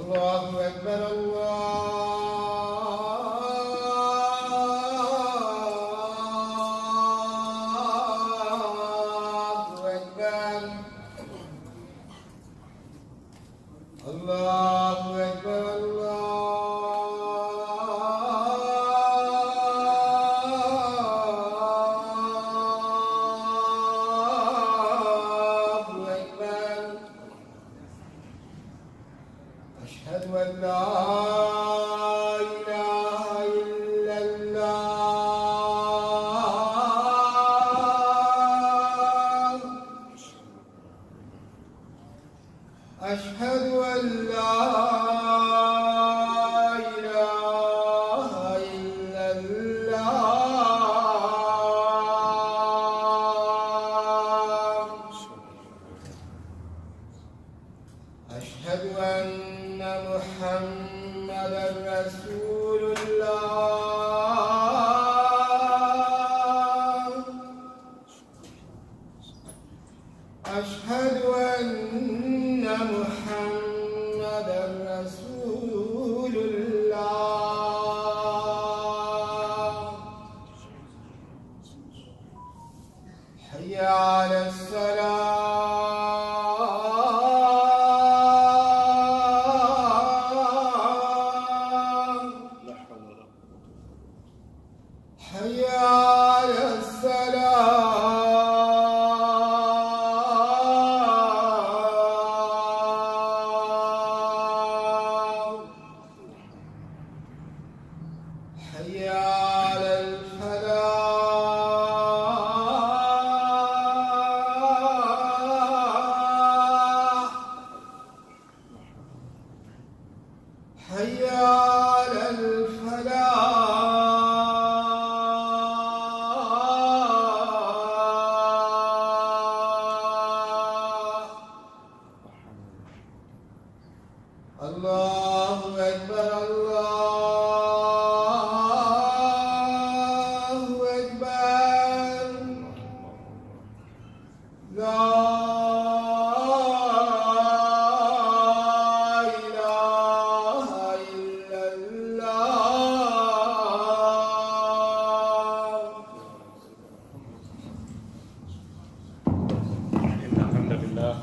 الله أكبر الله أكبر أشهد أن لا إله إلا الله أشهد أن لا إله إلا الله أشهد أن محمدا رسول الله أشهد أن محمدا رسول الله حي على حي على السلام حي على الفلاح حي على الفلاح الله أكبر الله أكبر لا إله إلا الله إن الحمد لله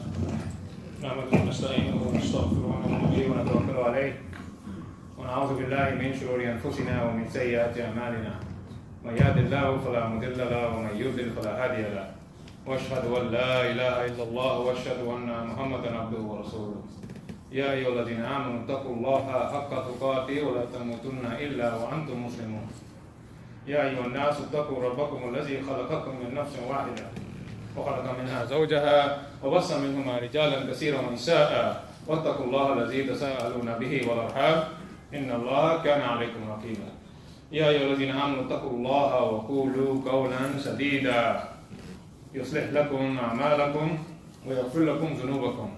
نحمده ونستعينه ونستغفره ونؤمن به ونتوكل عليه ونعوذ بالله من شرور أنفسنا ومن سيئات أعمالنا من يهد الله فلا مضل له ومن يضلل فلا هادي له وأشهد أن لا إله إلا الله وأشهد أن محمدا عبده ورسوله يا أيها الذين آمنوا اتقوا الله حق تقاته ولا تموتن إلا وأنتم مسلمون يا أيها الناس اتقوا ربكم الذي خلقكم من نفس واحدة وخلق منها زوجها وبث منهما رجالا كثيرا ونساء واتقوا الله الذي تساءلون به والأرحام إن الله كان عليكم رقيبا يا أيها الذين آمنوا اتقوا الله وقولوا قولا سديدا يصلح لكم أعمالكم ويغفر لكم ذنوبكم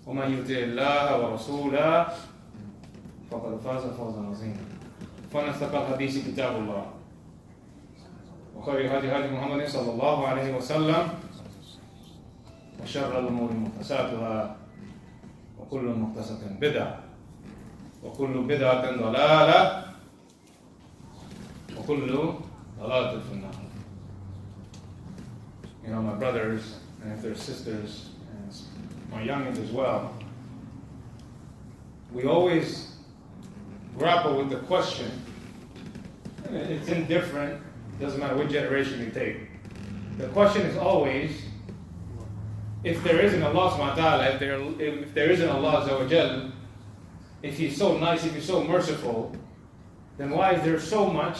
ومن يطع الله ورسوله فقد فاز فوزا عظيما فإن أصدق الحديث كتاب الله وخير هدي محمد صلى الله عليه وسلم وشر الأمور محدثاتها وكل محدثة بدعة وكل بدعة ضلالة وكل ضلالة في النار. You know, my brothers and if their sisters and my youngins as well, we always grapple with the question. It's indifferent, doesn't matter which generation you take. The question is always, if there isn't Allah subhanahu wa ta'ala, if there isn't Allah azza wa jal, if He's so nice, if He's so merciful, then why is there so much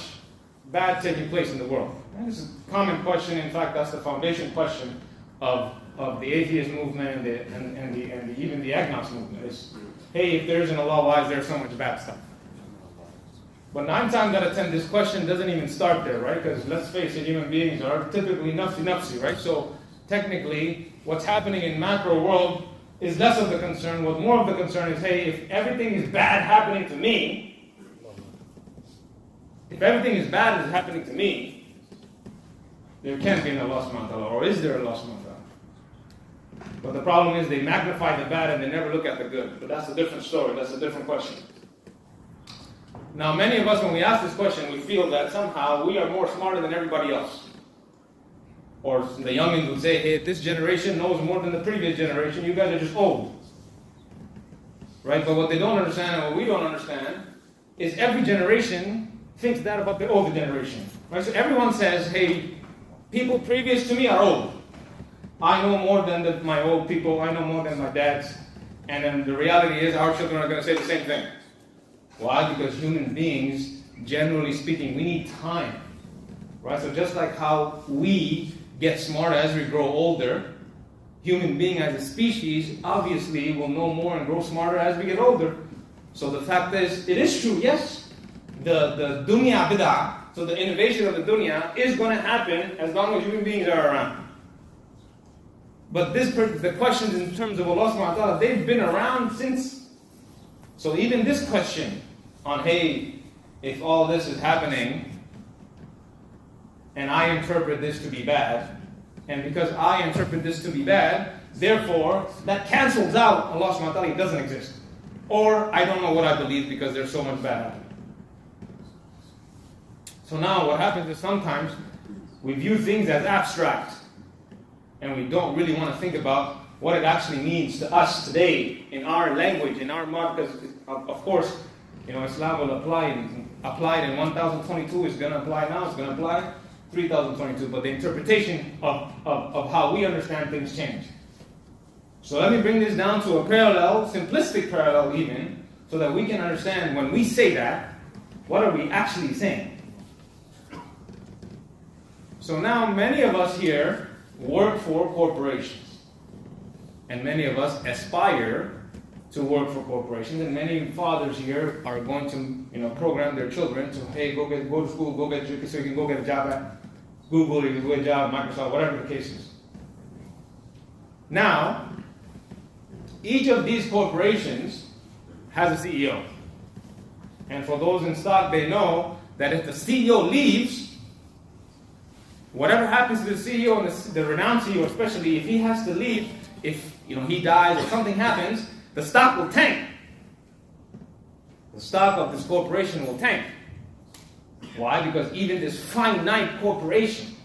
bad taking place in the world? And this is a common question. In fact, that's the foundation question of the atheist movement and even the agnostic movement. Is, hey, if there isn't Allah, why is there so much bad stuff? But 9 times out of 10, this question doesn't even start there, right? Because let's face it, human beings are typically nafsi, right? So technically, what's happening in macro world is less of the concern. What more of the concern is, hey, if everything is bad happening to me, there can't be an Allah subhanahu wa ta'ala, or is there Allah subhanahu wa ta'ala? But the problem is they magnify the bad and they never look at the good. But that's a different story. That's a different question. Now, many of us, when we ask this question, we feel that somehow we are more smarter than everybody else. Or the youngins would say, hey, this generation knows more than the previous generation. You guys are just old. Right? But what they don't understand and what we don't understand is every generation thinks that about the older generation. Right? So everyone says, hey, people previous to me are old. I know more than my old people. I know more than my dads. And then the reality is our children are going to say the same thing. Why? Because human beings, generally speaking, we need time. Right? So just like how we get smarter as we grow older, human being as a species obviously will know more and grow smarter as we get older. So the fact is, it is true, yes, the dunya bid'ah, so the innovation of the dunya is going to happen as long as human beings are around. But the questions in terms of Allah subhanahu wa ta'ala, they've been around since. So even this question on, hey, if all this is happening, and I interpret this to be bad, and because I interpret this to be bad, therefore, that cancels out Allah subhanahu wa ta'ala, it doesn't exist. Or, I don't know what I believe because there's so much bad happening. So now what happens is sometimes we view things as abstract, and we don't really want to think about what it actually means to us today, in our language, in our mind, because of course, Islam will applied in 1022 is going to apply now, it's going to apply 3022, but the interpretation of how we understand things change. So let me bring this down to a parallel, simplistic parallel even, so that we can understand when we say that, what are we actually saying? So now many of us here work for corporations. And many of us aspire to work for corporations, and many fathers here are going to, program their children to, hey, go to school, go get so you can go get a job at Google, you can go get a job at Microsoft, whatever the case is. Now, each of these corporations has a CEO. And for those in stock, they know that if the CEO leaves, whatever happens to the CEO and the renowned CEO, especially if he has to leave, if he dies or something happens, the stock will tank. The stock of this corporation will tank. Why? Because even this finite corporation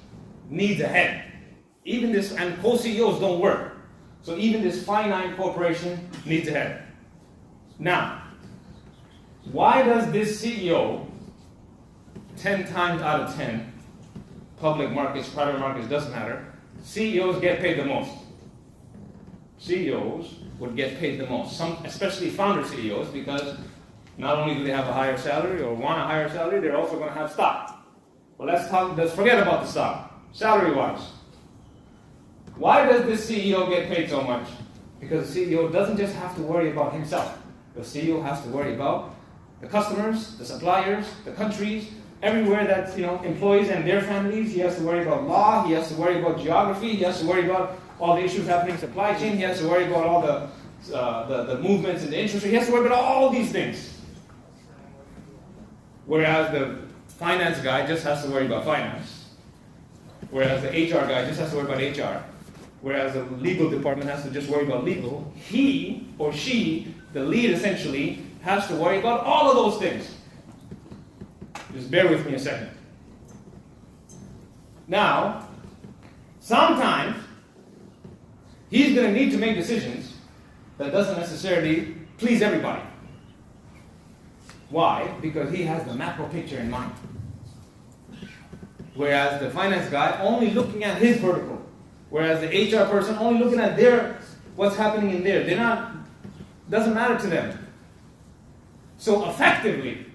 needs a head. Even this, and co-CEOs don't work. So even this finite corporation needs a head. Now, why does this CEO, 10 times out of 10, public markets, private markets, doesn't matter, CEOs get paid the most? CEOs would get paid the most, especially founder CEOs, because not only do they have a higher salary or want a higher salary, they're also going to have stock. Well, let's forget about the stock, salary-wise. Why does this CEO get paid so much? Because the CEO doesn't just have to worry about himself. The CEO has to worry about the customers, the suppliers, the countries, everywhere that employees and their families. He has to worry about law, he has to worry about geography, he has to worry about all the issues happening in supply chain, he has to worry about all the movements in the interest rate, he has to worry about all these things. Whereas the finance guy just has to worry about finance. Whereas the HR guy just has to worry about HR. Whereas the legal department has to just worry about legal. He or she, the lead essentially, has to worry about all of those things. Just bear with me a second. Now, sometimes he's going to need to make decisions that doesn't necessarily please everybody. Why? Because he has the macro picture in mind. Whereas the finance guy only looking at his vertical. Whereas the HR person only looking at what's happening in there. Doesn't matter to them. So effectively,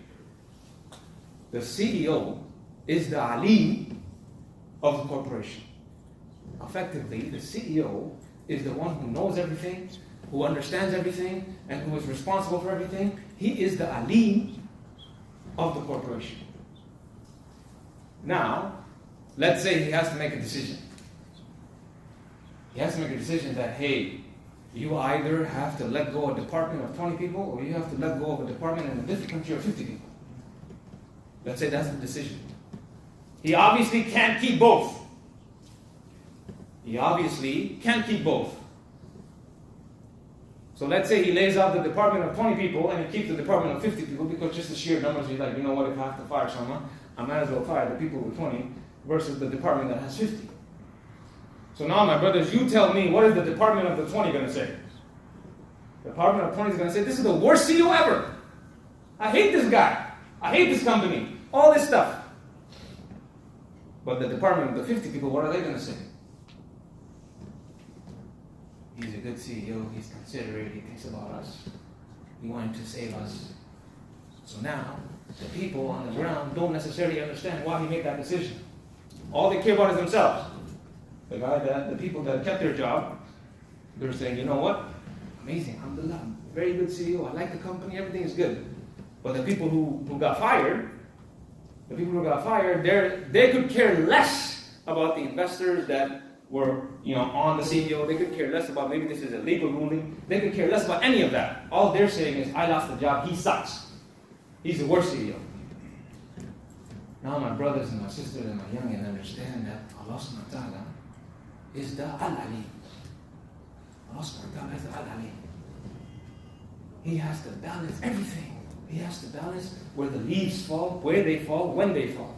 the CEO is the alim of the corporation. Effectively, the CEO is the one who knows everything, who understands everything, and who is responsible for everything. He is the alim of the corporation. Now, let's say he has to make a decision. He has to make a decision that, hey, you either have to let go of a department of 20 people, or you have to let go of a department in a different country of 50 people. Let's say that's the decision. He obviously can't keep both. He obviously can't keep both. So let's say he lays out the department of 20 people and he keeps the department of 50 people because just the sheer numbers, he's like, you know what, if I have to fire someone, I might as well fire the people with 20 versus the department that has 50. So now, my brothers, you tell me, what is the department of the 20 going to say? The department of 20 is going to say, this is the worst CEO ever. I hate this guy. I hate this company. All this stuff. But the department of the 50 people, what are they going to say? He's a good CEO. He's considerate. He thinks about us. He wanted to save us. So now, the people on the ground don't necessarily understand why he made that decision. All they care about is themselves. The people that kept their job, they're saying, you know what? Amazing. Alhamdulillah. Very good CEO. I like the company. Everything is good. But the people who got fired, they could care less about the investors that were, on the CEO. They could care less about maybe this is a legal ruling. They could care less about any of that. All they're saying is, I lost the job. He sucks. He's the worst CEO. Now my brothers and my sisters and my youngins understand that Allah subhanahu wa ta'ala is the Al-Alim. Allah subhanahu wa ta'ala is the Al-Alim. He has to balance everything. He has to balance where the leaves fall, where they fall, when they fall.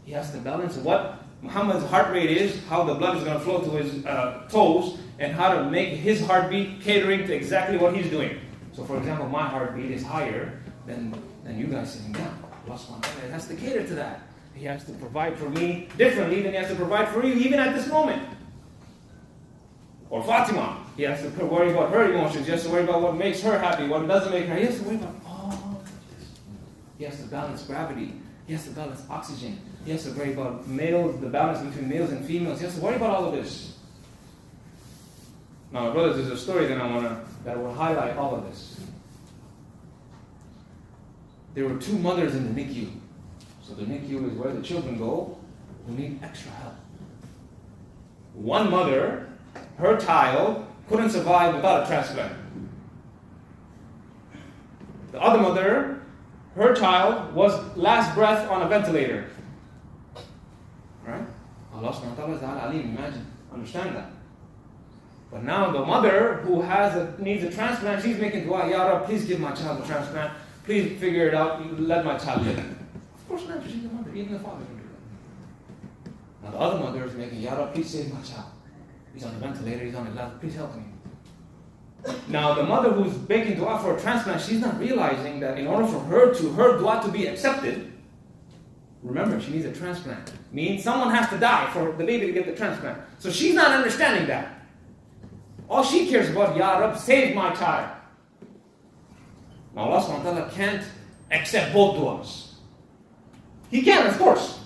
He has to balance what Muhammad's heart rate is, how the blood is going to flow to his toes, and how to make his heartbeat catering to exactly what he's doing. So for example, my heartbeat is higher than you guys sitting down. Allah subhanahu wa ta'ala has to cater to that. He has to provide for me differently than he has to provide for you even at this moment. Or Fatima, he has to worry about her emotions. He has to worry about what makes her happy, what doesn't make her. He has to worry about all this. He has to balance gravity. He has to balance oxygen. He has to worry about males, the balance between males and females. He has to worry about all of this. Now, my brothers, there's a story that will highlight all of this. There were two mothers in the NICU. So the NICU is where the children go who need extra help. One mother, her child couldn't survive without a transplant. The other mother, her child was last breath on a ventilator. Right? Allah subhanahu wa ta'ala is Al-Alim, imagine, understand that. But now the mother who needs a transplant, she's making dua, Ya Rab, please give my child a transplant. Please figure it out, let my child live. Of course not, she's the mother, even the father can do that. Now the other mother is making, Ya Rab, please save my child. He's on the ventilator, he's on the left, please help me. Now the mother who's making dua for a transplant, she's not realizing that in order for her dua to be accepted, remember, she needs a transplant. Means someone has to die for the baby to get the transplant. So she's not understanding that. All she cares about, Ya Rab, save my child. Now Allah subhanahu wa ta'ala can't accept both duas. He can, of course.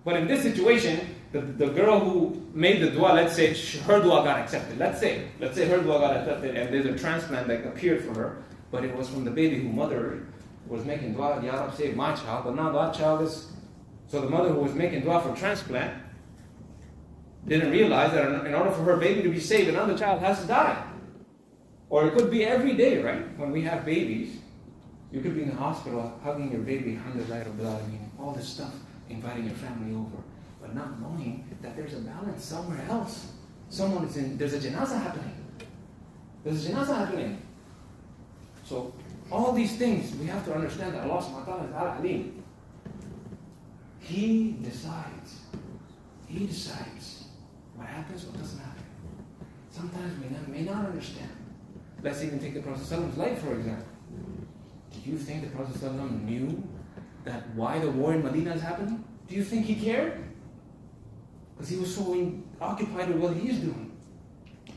But in this situation, the girl who made the dua, let's say her dua got accepted. Let's say her dua got accepted and there's a transplant that appeared for her, but it was from the baby whose mother was making dua, Ya Rab, save my child, but now that child is... So the mother who was making dua for transplant didn't realize that in order for her baby to be saved, another child has to die. Or it could be every day, right? When we have babies, you could be in the hospital hugging your baby, alhamdulillah, all this stuff, inviting your family over, but not knowing that there's a balance somewhere else. There's a janazah happening. There's a janazah happening. So all these things, we have to understand that Allah subhanahu wa ta'ala is Al-Alim. He decides what happens, what doesn't happen. Sometimes we may not understand. Let's even take the Prophet's life, for example. Do you think the Prophet knew that why the war in Medina is happening? Do you think he cared? Because he was so occupied with what he is doing.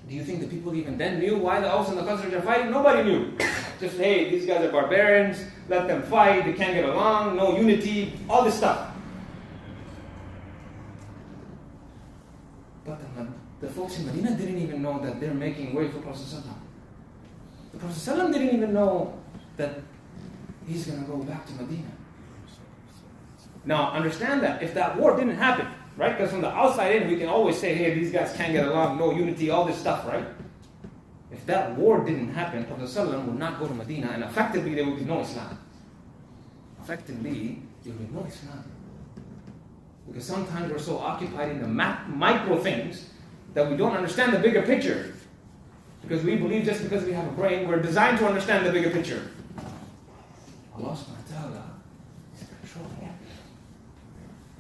Do you think the people even then knew why the Aus and the Khazraj are fighting? Nobody knew. Just, hey, these guys are barbarians, let them fight, they can't get along, no unity, all this stuff. But the folks in Medina didn't even know that they're making way for Prophet ﷺ. The Prophet ﷺ didn't even know that he's going to go back to Medina. Now, understand that if that war didn't happen, right? Because from the outside in, we can always say, hey, these guys can't get along, no unity, all this stuff, right? If that war didn't happen, Prophet ﷺ would not go to Medina, and effectively there would be no Islam. Effectively, there would be no Islam. Because sometimes we're so occupied in the micro things that we don't understand the bigger picture. Because we believe just because we have a brain, we're designed to understand the bigger picture. Allah subhanahu wa ta'ala is controlling everything.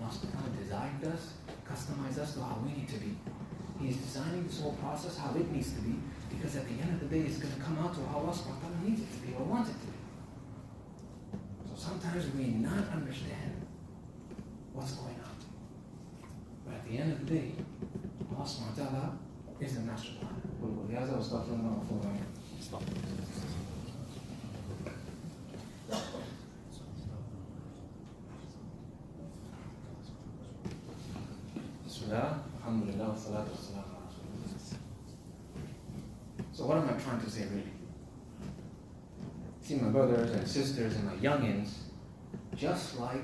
Allah subhanahu wa ta'ala designed us, customized us to how we need to be. He's designing this whole process how it needs to be, because at the end of the day, it's going to come out to how Allah subhanahu wa ta'ala needs it to be or wants it to be. So sometimes we may not understand what's going on. But at the end of the day, Allah subhanahu wa ta'ala is the master plan. Stop. Bismillah, alhamdulillah, wa salatu wa salam ala rasulillah. So what am I trying to say really? See, my brothers and sisters and my youngins, just like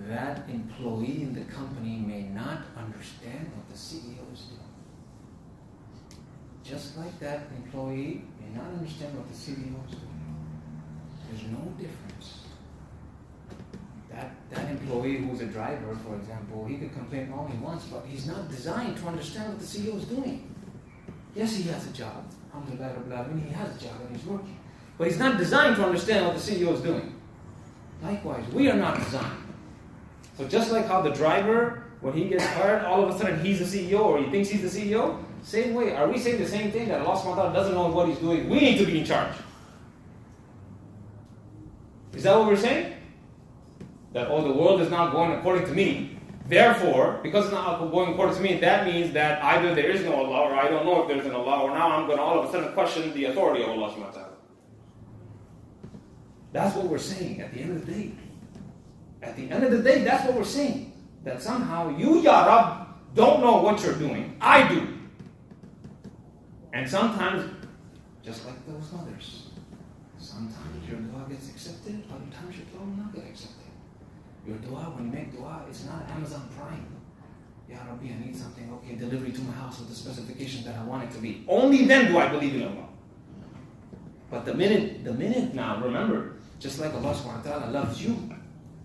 that employee in the company may not understand what the CEO is doing. Just like that employee may not understand what the CEO is doing. There's no difference. That employee who's a driver, for example, he could complain all he wants, but he's not designed to understand what the CEO is doing. Yes, he has a job. Alhamdulillah, he has a job and he's working. But he's not designed to understand what the CEO is doing. Likewise, we are not designed. So just like how the driver, when he gets hired, all of a sudden he's the CEO or he thinks he's the CEO, same way, are we saying the same thing, that Allah subhanahu wa ta'ala doesn't know what he's doing? We need to be in charge. Is that what we're saying? That, oh, the world is not going according to me. Therefore, because it's not going according to me, that means that either there is no Allah, or I don't know if there's an Allah, or now I'm going to all of a sudden question the authority of Allah subhanahu wa ta'ala. That's what we're saying at the end of the day. At the end of the day, that's what we're saying. That somehow you, Ya Rab, don't know what you're doing. I do. And sometimes, just like those mothers, sometimes your dua gets accepted, other times your dua will not get accepted. Your dua, when you make dua, it's not Amazon Prime. Ya Rabbi, I need something, okay, delivery to my house with the specifications that I want it to be. Only then do I believe in Allah. But the minute now, remember, just like Allah subhanahu wa ta'ala loves you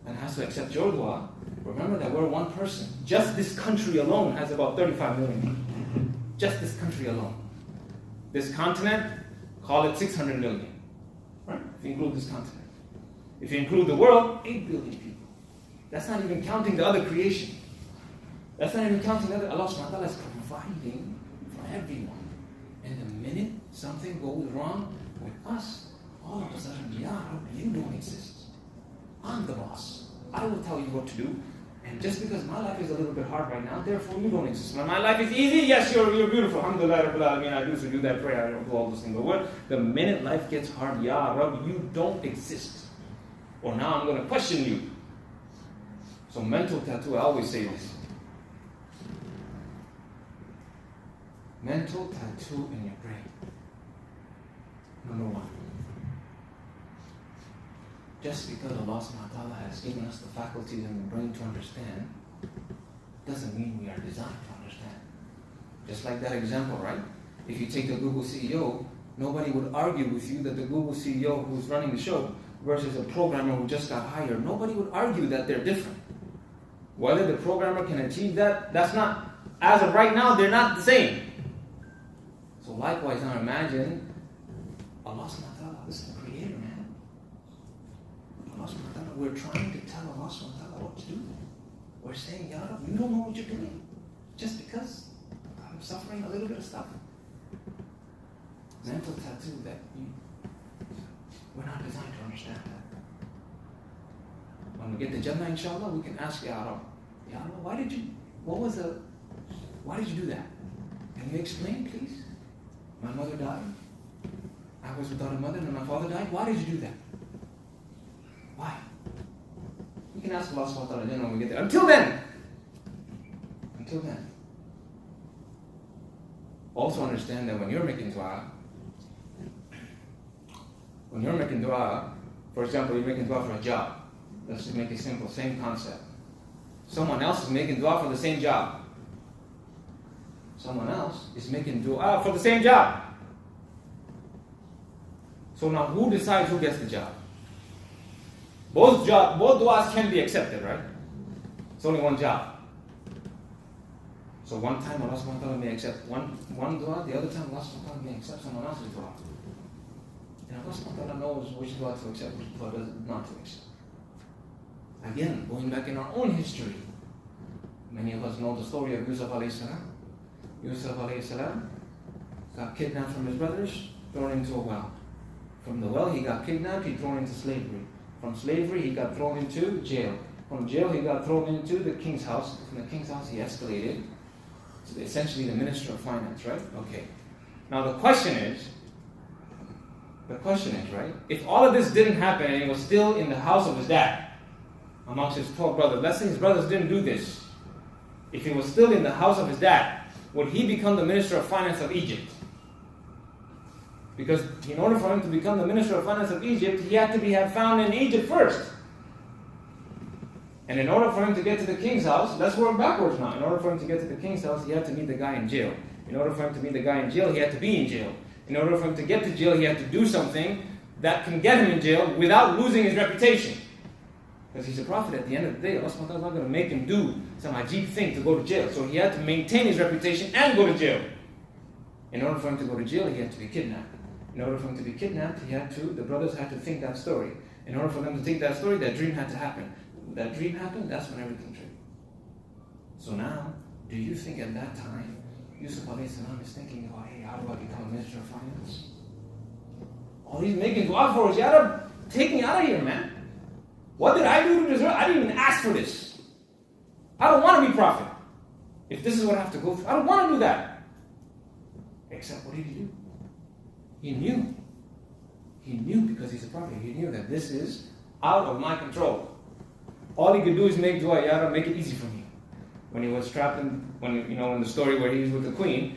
and has to accept your dua, remember that we're one person. Just this country alone has about 35 million. Just this country alone. This continent, call it 600 million. Right? If you include this continent. If you include the world, 8 billion people. That's not even counting the other creation. That's not even counting the other. Allah subhanahu wa ta'ala is providing for everyone. And the minute something goes wrong with us, all of a sudden, Ya Rabbi, you don't exist. I'm the boss. I will tell you what to do. And just because my life is a little bit hard right now, therefore you don't exist. When my life is easy, yes, you're beautiful. Alhamdulillah, Rabbil Alameen, I do that prayer, I don't do all those things. But the minute life gets hard, Ya Rabbi, you don't exist. Or now I'm going to question you. So mental tattoo, I always say this. Mental tattoo in your brain. Number one. Just because Allah subhanahu wa ta'ala has given us the faculties in the brain to understand, doesn't mean we are designed to understand. Just like that example, right? If you take the Google CEO, nobody would argue with you that the Google CEO who's running the show versus a programmer who just got hired, nobody would argue that they're different. Whether the programmer can achieve that, that's not, as of right now, they're not the same. So likewise, now imagine Allah subhanahu wa ta'ala, this is the creator, man. Allah subhanahu wa ta'ala, we're trying to tell Allah subhanahu wa ta'ala what to do. We're saying, Ya Rab, you don't know what you're doing. Just because I'm suffering a little bit of stuff. Mental tattoo that we're not designed to understand that. When we get to Jannah, inshallah, we can ask Ya Rab, why did you do that? Can you explain, please? My mother died. I was without a mother and my father died. Why did you do that? Why? We can ask Allah subhanahu wa ta'ala when we get there. Until then, also understand that when you're making dua, for example, you're making dua for a job. Let's just make it simple, same concept. Someone else is making dua for the same job. Someone else is making dua for the same job. So now who decides who gets the job? Both duas can be accepted, right? It's only one job. So one time Allah subhanahu wa ta'ala may accept one dua, the other time Allah subhanahu wa ta'ala may accept someone else's dua. And Allah subhanahu wa ta'ala knows which dua to accept, which dua does not to accept. Again, going back in our own history, many of us know the story of Yusuf alayhi salam. Yusuf alayhi salam got kidnapped from his brothers, thrown into a well. From the well, he got kidnapped, he thrown into slavery. From slavery, he got thrown into jail. From jail, he got thrown into the king's house. From the king's house, he escalated to essentially the minister of finance, right? Okay. Now the question is, right? If all of this didn't happen and he was still in the house of his dad, amongst his 12 brothers, let's say his brothers didn't do this. If he was still in the house of his dad, would he become the minister of finance of Egypt? Because in order for him to become the minister of finance of Egypt, he had to be found in Egypt first. And in order for him to get to the king's house, let's work backwards now. In order for him to get to the king's house, he had to meet the guy in jail. In order for him to meet the guy in jail, he had to be in jail. In order for him to get to jail, he had to do something that can get him in jail without losing his reputation. Because he's a prophet at the end of the day. Allah subhanahu wa ta'ala is not going to make him do some ajib thing to go to jail. So he had to maintain his reputation and go to jail. In order for him to go to jail, he had to be kidnapped. In order for him to be kidnapped, the brothers had to think that story. In order for them to think that story, that dream had to happen. That dream happened, that's when everything changed. So now, do you think at that time, Yusuf alayhi salam is thinking about, hey, how do I become a minister of finance? All he's making dua for is, Ya Rab, take me out of here, man. What did I do to deserve? I didn't even ask for this. I don't want to be prophet. If this is what I have to go through, I don't want to do that. Except what did he do? He knew. He knew because he's a prophet. He knew that this is out of my control. All he could do is make dua, Ya Rab, make it easy for me. When he was trapped in the story where he was with the queen,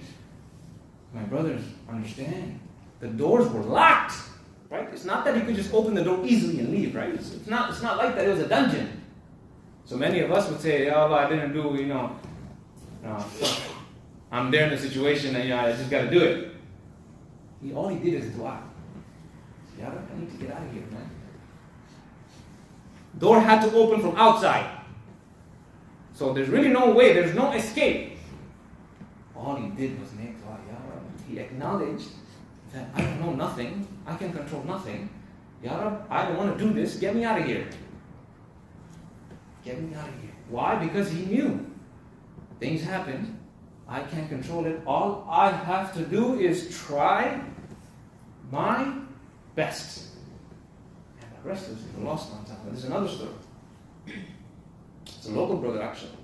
my brothers, understand, the doors were locked, right? It's not that he could just open the door easily and leave, right? It's not like that. It was a dungeon. So many of us would say, Ya Allah, I didn't do, I'm there in a situation that, I just got to do it. All he did is dua. Ya Rab, I need to get out of here, man. Door had to open from outside. So there's really no way, there's no escape. All he did was make dua, Ya Rab. He acknowledged that I don't know nothing, I can control nothing. Ya Rab, I don't want to do this, get me out of here. Get me out of here. Why? Because he knew. Things happened, I can't control it. All I have to do is try my best. The rest is lost on time. There's another story. It's a local brother actually.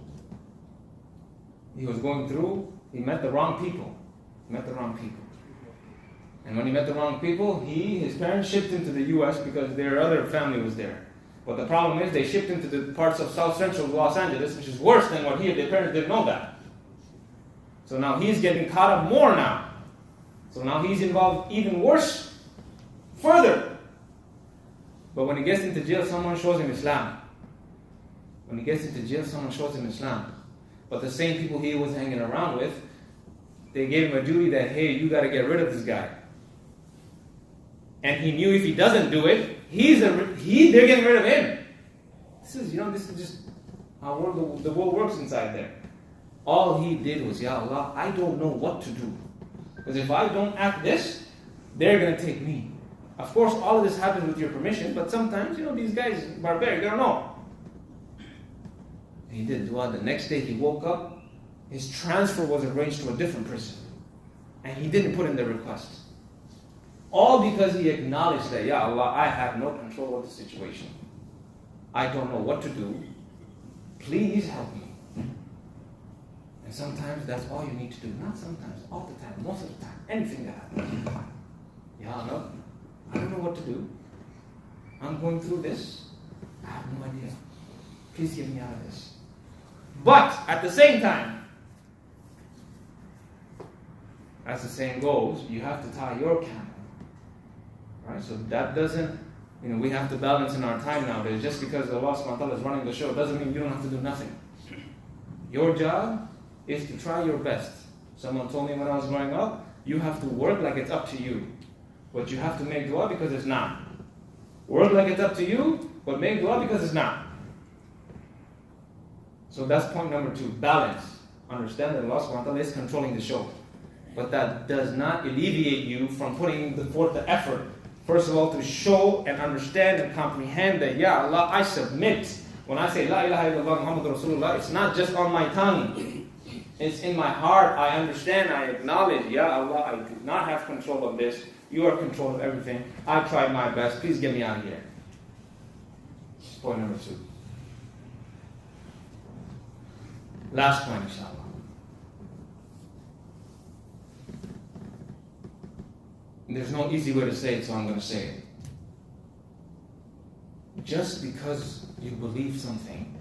He was going through, he met the wrong people. And when he met the wrong people, his parents shipped him to the US because their other family was there. But the problem is they shipped him to the parts of South Central Los Angeles, which is worse than what their parents didn't know that. So now he's getting caught up more now. So now he's involved even worse, further. But when he gets into jail, someone shows him Islam. But the same people he was hanging around with, they gave him a duty that, hey, you got to get rid of this guy. And he knew if he doesn't do it, they're getting rid of him. This is just how the world works inside there. All he did was, Ya Allah, I don't know what to do. Because if I don't act this, they're going to take me. Of course, all of this happens with your permission, but sometimes, these guys, barbaric, they don't know. And he did dua. The next day he woke up, his transfer was arranged to a different prison. And he didn't put in the request. All because he acknowledged that, Ya Allah, I have no control of the situation. I don't know what to do. Please help me. And sometimes that's all you need to do. Not sometimes, all the time, most of the time. Anything that happens. Ya Allah, I don't know what to do. I'm going through this. I have no idea. Please get me out of this. But at the same time, as the saying goes, you have to tie your camel. Right? So that doesn't, we have to balance in our time nowadays. Just because Allah subhanahu wa ta'ala is running the show doesn't mean you don't have to do nothing. Your job is to try your best. Someone told me when I was growing up, you have to work like it's up to you. But you have to make dua because it's not. Work like it's up to you, but make dua because it's not. So that's point number 2, balance. Understand that Allah subhanahu wa ta'ala is controlling the show. But that does not alleviate you from putting forth the effort. First of all, to show and understand and comprehend that, Ya Allah, I submit. When I say La ilaha illallah Muhammadur Rasulullah, it's not just on my tongue. It's in my heart. I understand, I acknowledge, Ya Allah, I do not have control of this. You are in control of everything. I tried my best. Please get me out of here. Point number 2. Last point, inshallah. There's no easy way to say it, so I'm going to say it. Just because you believe something,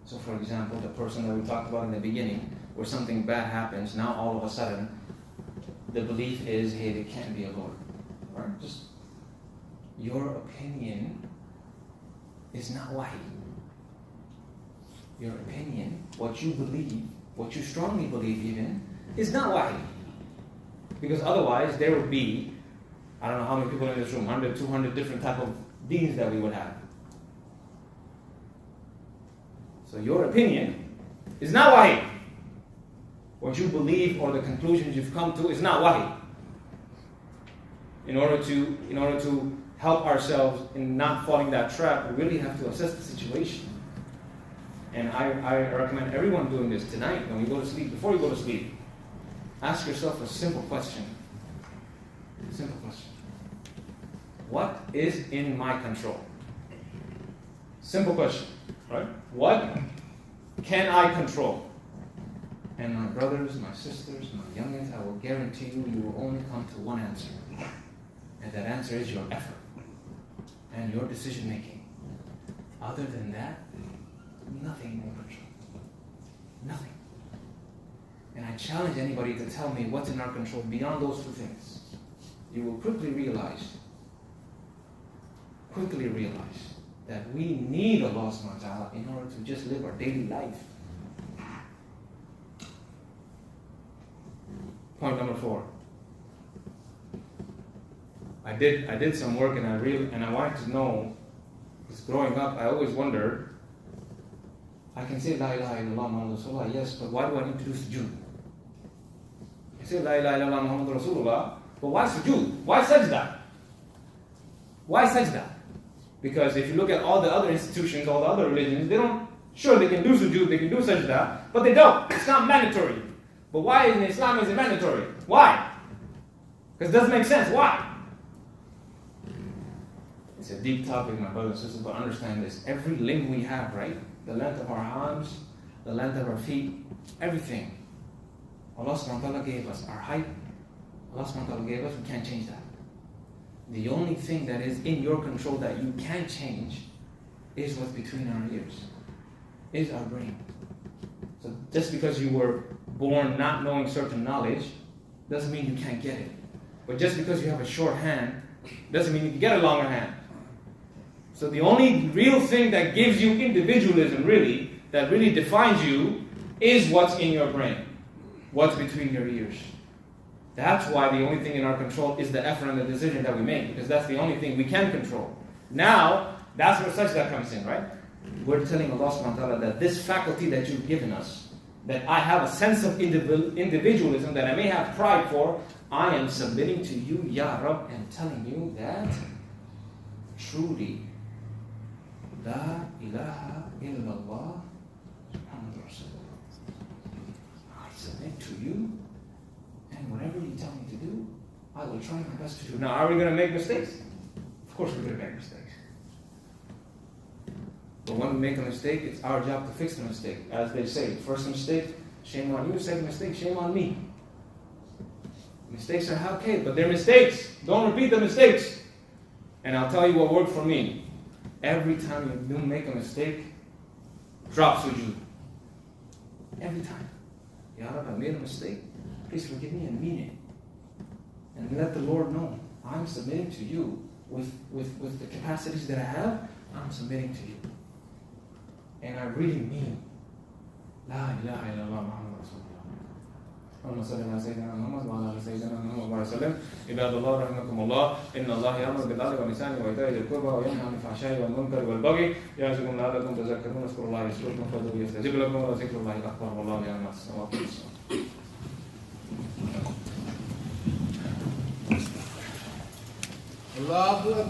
so for example, the person that we talked about in the beginning, where something bad happens, now all of a sudden, the belief is, hey, there can't be a Lord. Right? Just your opinion is not wahi. Your opinion, what you believe, what you strongly believe even, is not wahi. Because otherwise there would be, I don't know how many people in this room, 100, 200 different type of deeds that we would have. So your opinion is not wahi. What you believe or the conclusions you've come to is not wahi. In order to help ourselves in not falling that trap, we really have to assess the situation. And I recommend everyone doing this tonight when you go to sleep, before you go to sleep. Ask yourself a simple question. Simple question. What is in my control? Simple question, right? What can I control? And my brothers, my sisters, my youngins, I will guarantee you, you will only come to one answer. And that answer is your effort and your decision making. Other than that, nothing in your control. Nothing. And I challenge anybody to tell me what's in our control beyond those two things. You will quickly realize that we need Allah subhanahu wa ta'ala in order to just live our daily life. Point number 4. I did some work and I wanted to know, because growing up I always wondered, I can say La ilaha illallah Muhammadur Rasulullah, yes, but why do I need to do sujood? I say La ilaha illallah Muhammadur Rasulullah, but why sujood? Why sajda? Why sajda? Because if you look at all the other institutions, all the other religions, they can do sujood, they can do sajda, but they don't. It's not mandatory. But why in Islam is it mandatory? Why? Because it doesn't make sense. Why? It's a deep topic, my brothers and sisters, but understand this. Every limb we have, right? The length of our arms, the length of our feet, everything. Allah subhanahu wa ta'ala gave us. Our height, Allah subhanahu wa ta'ala gave us, we can't change that. The only thing that is in your control that you can change is what's between our ears, is our brain. So just because you were born not knowing certain knowledge doesn't mean you can't get it. But just because you have a short hand doesn't mean you can get a longer hand. So the only real thing that gives you individualism, really, that really defines you, is what's in your brain, what's between your ears. That's why the only thing in our control is the effort and the decision that we make, because that's the only thing we can control. Now, that's where sajda comes in, right? We're telling Allah subhanahu wa ta'ala that this faculty that you've given us, that I have a sense of individualism that I may have pride for, I am submitting to you, Ya Rab, and telling you that truly, La ilaha illallah Muhammadur Rasulullah. I submit to you, and whatever you tell me to do, I will try my best to do. Now, are we going to make mistakes? Of course we're going to make mistakes. But when we make a mistake, it's our job to fix the mistake. As they say, first mistake, shame on you. Second mistake, shame on me. Mistakes are okay, but they're mistakes. Don't repeat the mistakes. And I'll tell you what worked for me. Every time you do make a mistake, drop sujood. Every time. Ya Rab, I made a mistake. Please forgive me and mean it. And let the Lord know, I'm submitting to you with the capacities that I have, I'm submitting to you. And I really mean La ilaha illallah Muhammadur Rasulullah. اللهم صل على سيدنا محمد وعلى ال سيدنا محمد وسلم. عباد الله رحمكم الله، ان الله يامر بالعدل والإحسان وايتاء ذي القربى وينهى عن الفحشاء والمنكر والبغي يعظكم لعلكم تذكرون. اذكروا الله يذكركم فادعوه يستجب لكم ولذكر الله اكبر والله يعلم ما تصنعون. الله أكبر.